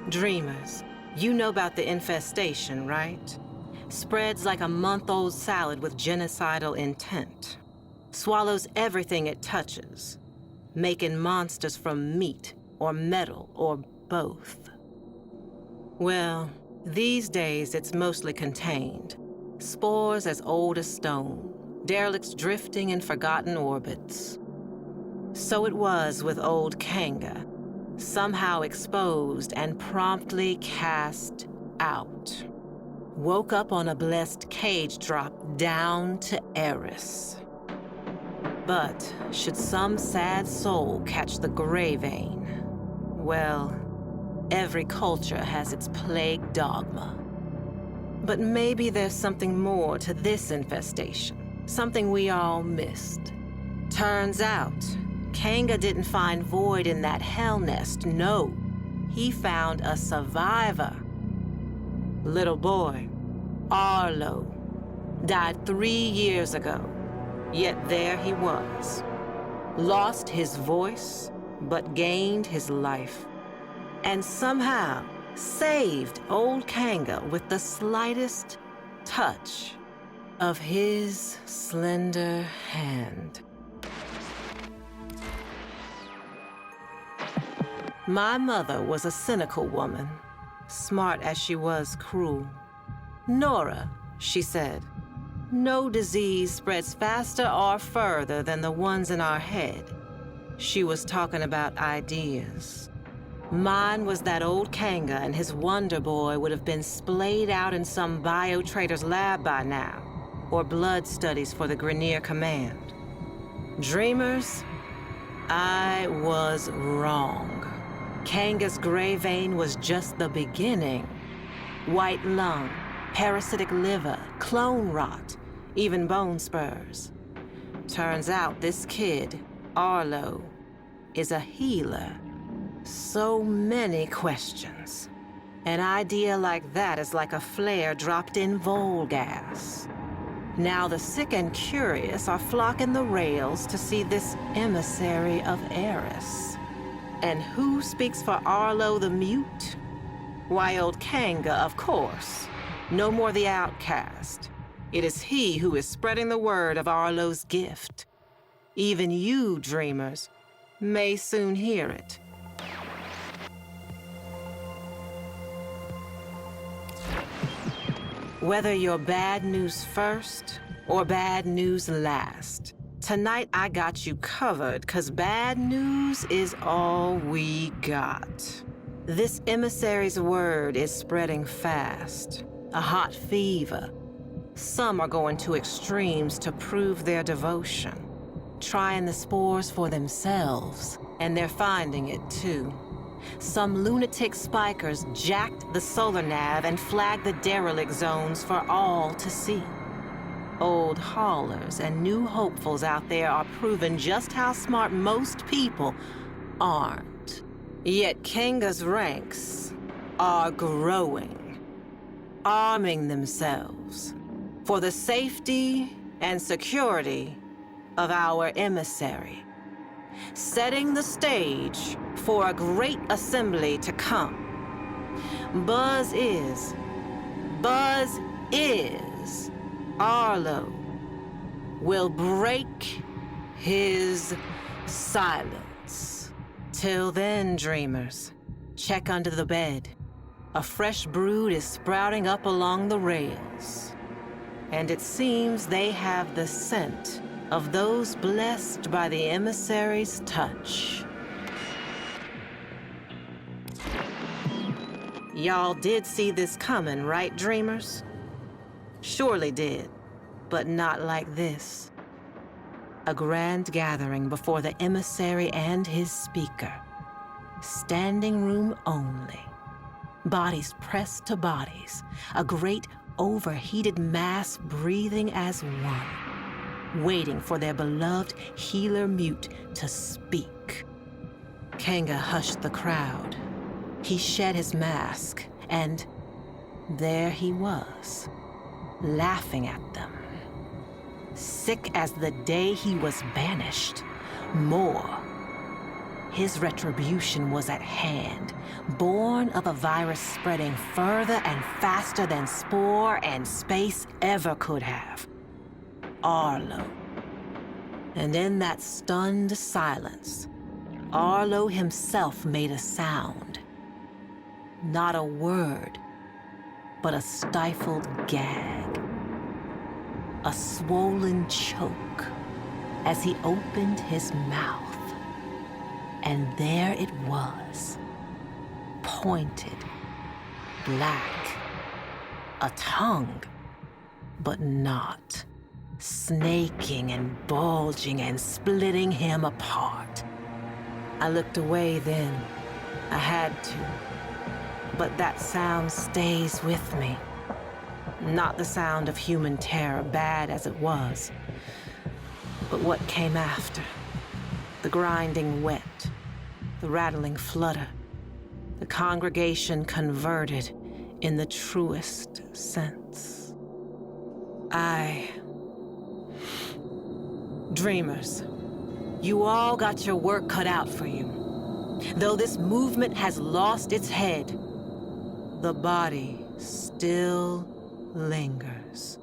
Dreamers, you know about the infestation, right? Spreads like a month-old salad with genocidal intent. Swallows everything it touches, making monsters from meat or metal or both. Well, these days it's mostly contained. Spores as old as stone, derelicts drifting in forgotten orbits. So it was with old Kanga, somehow exposed and promptly cast out. Woke up on a blessed cage drop down to Eris. But should some sad soul catch the gray vein, well, every culture has its plague dogma. But maybe there's something more to this infestation, something we all missed. Turns out, Kanga didn't find void in that hell nest, no. He found a survivor. Little boy, Arlo, died 3 years ago, yet there he was. Lost his voice, but gained his life. And somehow saved old Kanga with the slightest touch of his slender hand. My mother was a cynical woman, smart as she was cruel. Nora, she said, no disease spreads faster or further than the ones in our head. She was talking about ideas. Mine was that old Kanga and his Wonder Boy would have been splayed out in some bio-trader's lab by now, or blood studies for the Grenier Command. Dreamers, I was wrong. Kanga's gray vein was just the beginning. White lung, parasitic liver, clone rot, even bone spurs. Turns out this kid, Arlo, is a healer. So many questions. An idea like that is like a flare dropped in Vol gas. Now the sick and curious are flocking the rails to see this Emissary of Eris. And who speaks for Arlo the Mute? Why, old Kanga, of course. No more the outcast. It is he who is spreading the word of Arlo's gift. Even you, dreamers, may soon hear it. Whether you're bad news first or bad news last, tonight I got you covered, 'cause bad news is all we got. This emissary's word is spreading fast, a hot fever. Some are going to extremes to prove their devotion, trying the spores for themselves, and they're finding it too. Some lunatic spikers jacked the solar nav and flagged the derelict zones for all to see. Old haulers and new hopefuls out there are proving just how smart most people aren't. Yet Kanga's ranks are growing, arming themselves for the safety and security of our emissary, setting the stage for a great assembly to come. Buzz is, Arlo will break his silence. Till then, dreamers, check under the bed. A fresh brood is sprouting up along the rails. And it seems they have the scent of those blessed by the emissary's touch. Y'all did see this coming, right, dreamers? Surely did, but not like this. A grand gathering before the emissary and his speaker. Standing room only. Bodies pressed to bodies. A great overheated mass breathing as one. Waiting for their beloved healer mute to speak. Kanga hushed the crowd. He shed his mask, and there he was, laughing at them. Sick as the day he was banished. More. his retribution was at hand, born of a virus spreading further and faster than spore and space ever could have. Arlo. And in that stunned silence, Arlo himself made a sound. Not a word, but a stifled gag. A swollen choke as he opened his mouth. And there it was, pointed, black, a tongue, but not, snaking and bulging and splitting him apart. I looked away then. I had to. But that sound stays with me. Not the sound of human terror, bad as it was, but what came after. The grinding wet, the rattling flutter, the congregation converted in the truest sense. Dreamers, you all got your work cut out for you. Though this movement has lost its head, the body still lingers.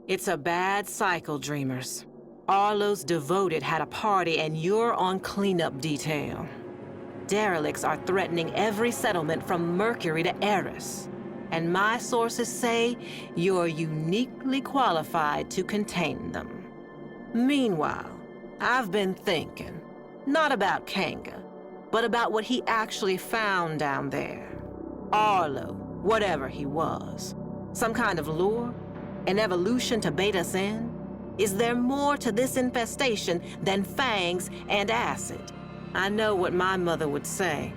It's a bad cycle, Dreamers. Arlo's devoted had a party and you're on cleanup detail. Derelicts are threatening every settlement from Mercury to Eris. And my sources say you're uniquely qualified to contain them. Meanwhile, I've been thinking, not about Kanga, but about what he actually found down there. Arlo, whatever he was. Some kind of lure? An evolution to bait us in? Is there more to this infestation than fangs and acid? I know what my mother would say.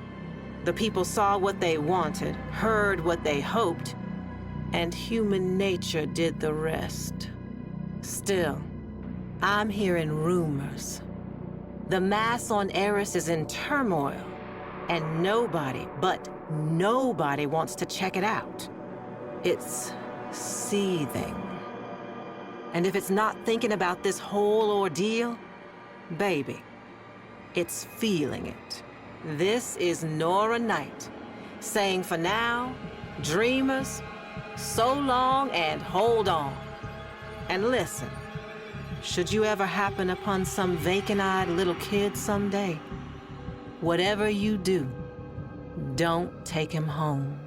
The people saw what they wanted, heard what they hoped, and human nature did the rest. Still, I'm hearing rumors. The mass on Eris is in turmoil, and nobody, but nobody wants to check it out. It's seething. And if it's not thinking about this whole ordeal, baby, it's feeling it. This is Nora Knight, saying for now, Dreamers, so long and hold on. And listen, should you ever happen upon some vacant-eyed little kid someday, whatever you do, don't take him home.